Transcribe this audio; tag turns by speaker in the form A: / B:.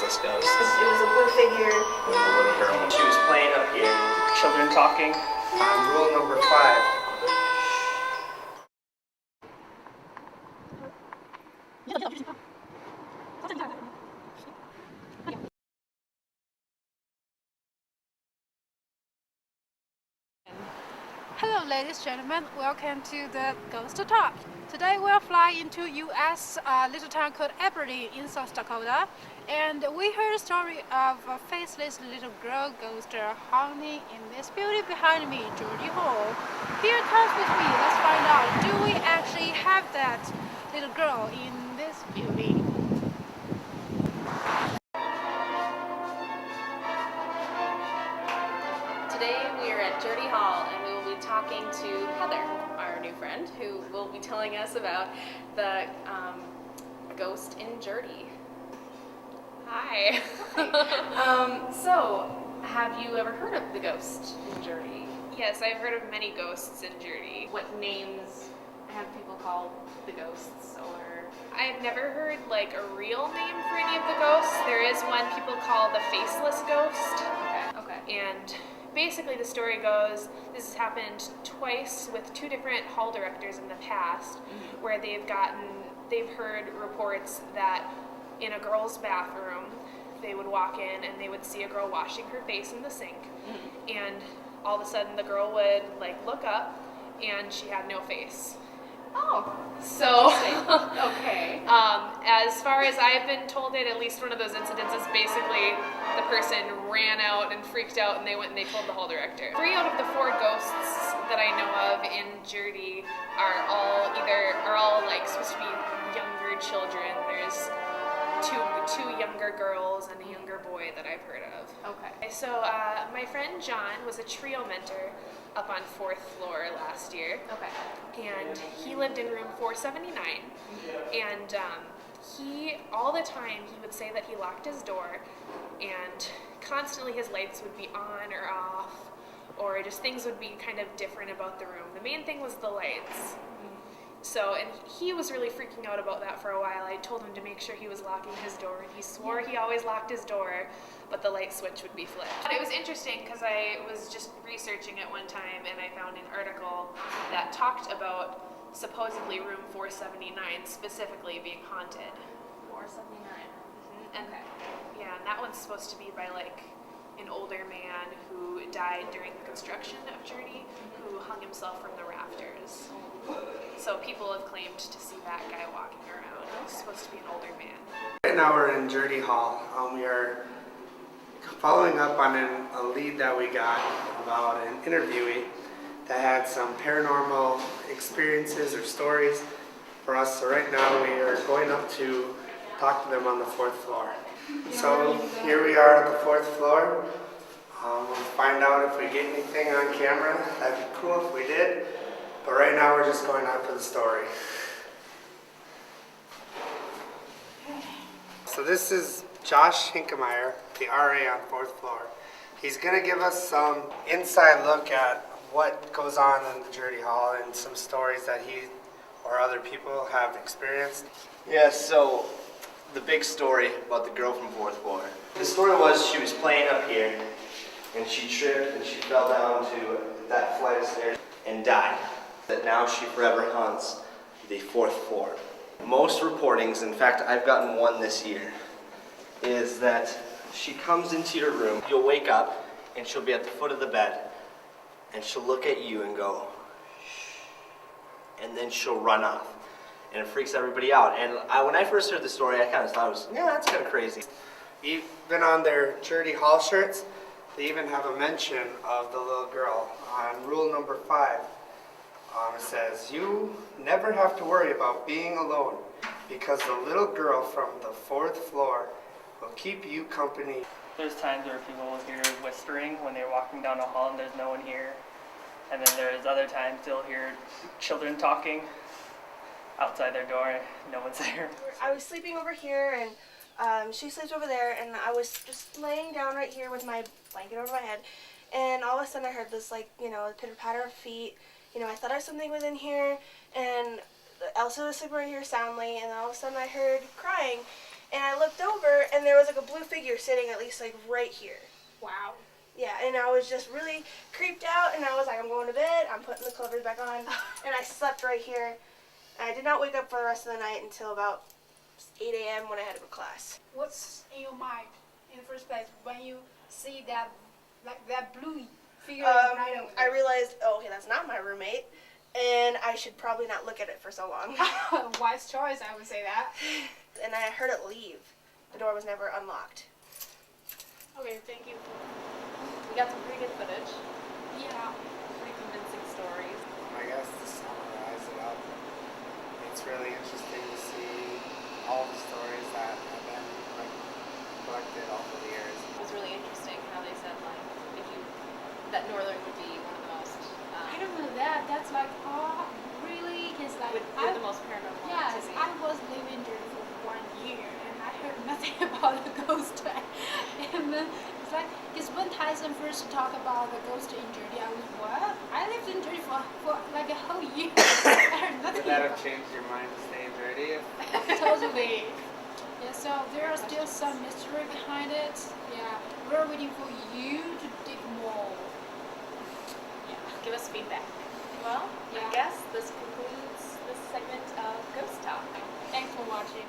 A: faceless ghost.
B: It was a blue figure.
A: And the little girl. She was playing up here.
C: Children talking.
D: Rule number 5.
E: Hello ladies and gentlemen, welcome to the Ghost Talk. Today we'll fly into U.S. Little town called Aberdeen in South Dakota, and we heard a story of a faceless little girl ghost haunting in this building behind me, Georgie Hall. Here comes with me, let's find out, do we actually have that little girl in this building?
F: Today we are at Geordie Hall and we will be talking to Heather, our new friend, who will be telling us about the ghost in Geordie. Hi. So, have you ever heard of the ghost in Geordie?
G: Yes, I've heard of many ghosts in Geordie.
F: What names have people called the ghosts, or?
G: I've never heard like a real name for any of the ghosts. There is one people call the faceless ghost.
F: Okay.
G: And basically the story goes, this has happened twice with 2 different hall directors in the past, where they've heard reports that in a girl's bathroom, they would walk in and they would see a girl washing her face in the sink, and all of a sudden the girl would like look up and she had no face.
F: Oh,
G: So,
F: okay.
G: as far as I've been told it, at least one of those incidents is basically the person ran out and freaked out and they went and they told the hall director. 3 out of the 4 ghosts that I know of in Geordie are all like supposed to be younger children. There's two younger girls and a younger boy that I've heard of.
F: Okay.
G: So my friend John was a trio mentor up on 4th floor last year.
F: Okay.
G: And he lived in room 479, and he, all the time, he would say that he locked his door, and constantly his lights would be on or off, or just things would be kind of different about the room. The main thing was the lights. So, and he was really freaking out about that for a while. I told him to make sure he was locking his door, and he swore he always locked his door, but the light switch would be flipped. But it was interesting because I was just researching it one time, and I found an article that talked about supposedly room 479 specifically being haunted.
F: 479.
G: And yeah, and that one's supposed to be by like an older man who died during the construction of Geordie, who hung himself from the rafters. So people have claimed to see that guy walking around. He's supposed to be an older man.
D: Right now we're in Geordie Hall. We are following up on a lead that we got about an interviewee that had some paranormal experiences or stories for us. So right now we are going up to talk to them on the 4th floor. So here we are at the 4th floor. We'll find out if we get anything on camera. That'd be cool if we did. But right now we're just going on for the story. So this is Josh Hinkemeyer, the RA on 4th floor. He's going to give us some inside look at what goes on in the Geordie Hall and some stories that he or other people have experienced.
A: Yeah, so the big story about the girl from 4th floor. The story was she was playing up here and she tripped and she fell down to that flight of stairs and died. That now she forever haunts the 4th floor. Most reportings, in fact I've gotten one this year, is that she comes into your room, you'll wake up and she'll be at the foot of the bed and she'll look at you and go, shh, and then she'll run off. And it freaks everybody out. And when I first heard the story, I kind of thought it was, yeah, that's kind of crazy.
D: Even on their Geordie Hall shirts, they even have a mention of the little girl. On rule number 5, it says, you never have to worry about being alone because the little girl from the 4th floor will keep you company.
C: There's times where people will hear whispering when they're walking down a hall and there's no one here. And then there's other times they'll hear children talking outside their door and no one's there.
B: I was sleeping over here, and she sleeps over there, and I was just laying down right here with my blanket over my head, and all of a sudden I heard this, like, pitter-patter of feet. I thought something was in here, and Elsa was sleeping right here soundly, and then all of a sudden I heard crying, And I looked over, and there was like a blue figure sitting at least like right here.
E: Wow.
B: Yeah, and I was just really creeped out, and I was like, I'm going to bed, I'm putting the covers back on, and I slept right here. And I did not wake up for the rest of the night until about 8 a.m. when I had to go to class.
E: What's in your mind in the first place when you see that, like that blue figure right over
B: I
E: there?
B: realized, oh, okay, that's not my roommate, and I should probably not look at it for so long.
E: Wise choice, I would say that.
B: And I heard it leave. The door was never unlocked.
E: Okay, thank you.
F: We got some pretty good footage,
E: Yeah.
F: pretty convincing stories.
D: I guess to summarize it up, it's really interesting to see all the stories that have been like collected over the years.
F: It was really interesting how they said like if you that Northern would be one of the most
E: I don't know that. That's like, oh, really? Because like,
F: with the most paranormal
E: yes,
F: activity.
E: I was living there for 1 year and I heard nothing about the ghost. And then it's like, because when Tyson first talked about the ghost in Jersey, I was, what? I lived in Jersey for like a whole year. I heard nothing
D: Would that have
E: about
D: changed your mind to stay in Dirty?
E: Totally. Yeah, so there are still some mystery behind it. Yeah, we're waiting for you to dig more.
F: Yeah, give us feedback. Well,
E: Yeah.
F: I guess this concludes this segment of Ghost Talk.
E: Thanks for watching.